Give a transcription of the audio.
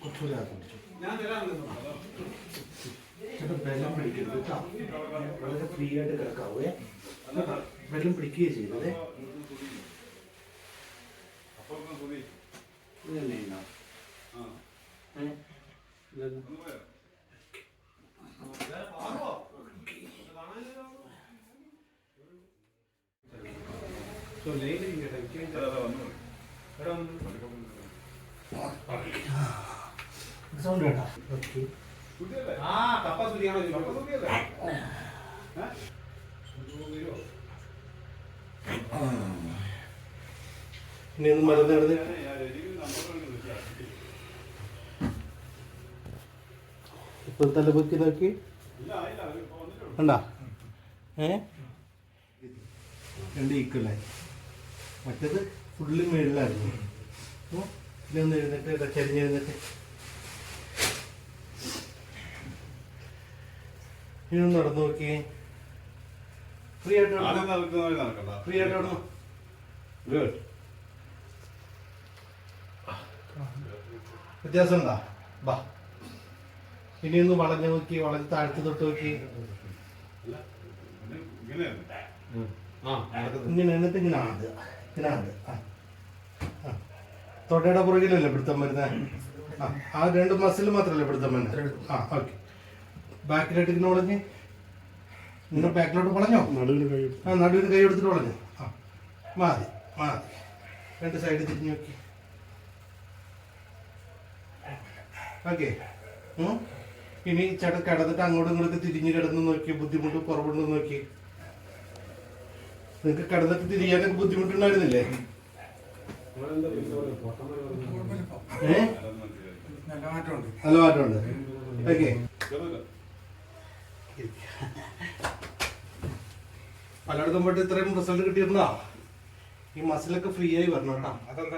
കുറച്ചുകൂടി ചേട്ടാ വെള്ളം പിടിക്കരുത് കേട്ടോ. വളരെ ഫ്രീ ആയിട്ട് കിടക്കാവേ. വെള്ളം പിടിക്കുകയും ചെയ്യുന്നത് സൗണ്ട് കേട്ടോ. ഓക്കെ ഇനി ഒന്ന് മരുന്ന് നടന്ന് ഇപ്പൊ തലപൊക്കി നോക്കി കണ്ടാ. രണ്ട് ഈക്വലായി. മറ്റേത് ഫുള്ള് മേളിലായിരുന്നു. ഇതൊന്ന് എഴുന്നേറ്റ് ചരിഞ്ഞെഴുന്നേറ്റ് ഇനി ഒന്ന് നടന്നു നോക്കിയേ. ഫ്രീ ആയിട്ട് ഫ്രീ ആയിട്ട് നടന്നു. ഗുഡ്. വ്യത്യാസം ഉണ്ടാ? ബാ ഇനിയൊന്ന് വളഞ്ഞു നോക്കി, വളഞ്ഞ് താഴ്ത്തി തൊട്ട് നോക്കി. ഇങ്ങനെ എന്നിട്ട് ഇങ്ങനെ ആണ്ട് ഇങ്ങനെ ആണ്ട്. തൊടയുടെ പുറകിലല്ലേ പിടുത്തം വരുന്നത്? ആ രണ്ട് മസിൽ മാത്രമല്ലേ പിടുത്തം വരുന്നത്? ഓക്കെ. ബാക്കിലോട്ട് ഇങ്ങനെ വളഞ്ഞ് നിങ്ങൾ ബാക്കിലോട്ട് വളഞ്ഞോ? നടുവിന് കൈ എടുത്തിട്ട് വളഞ്ഞു. മതി മതി. രണ്ട് സൈഡ് തിരിഞ്ഞു നോക്കി. ഓക്കെ. ഇനി ചേട്ടൻ കിടന്നിട്ട് അങ്ങോട്ടും ഇങ്ങോട്ടൊക്കെ തിരിഞ്ഞ് കിടന്ന് നോക്കി. ബുദ്ധിമുട്ട് കുറവുണ്ടോ നോക്കി. നിങ്ങൾക്ക് കിടന്നിട്ട് തിരിയാനൊക്കെ ബുദ്ധിമുട്ടുണ്ടായിരുന്നില്ലേ? നല്ല മാറ്റമുണ്ട്. ഓക്കെ. പലയിടത്തും പോയിട്ട് ഇത്രയും റിസൾട്ട് കിട്ടിയിരുന്നാ? ഈ മസിലൊക്കെ ഫ്രീ ആയി വരണം കേട്ടോ. അതെന്താ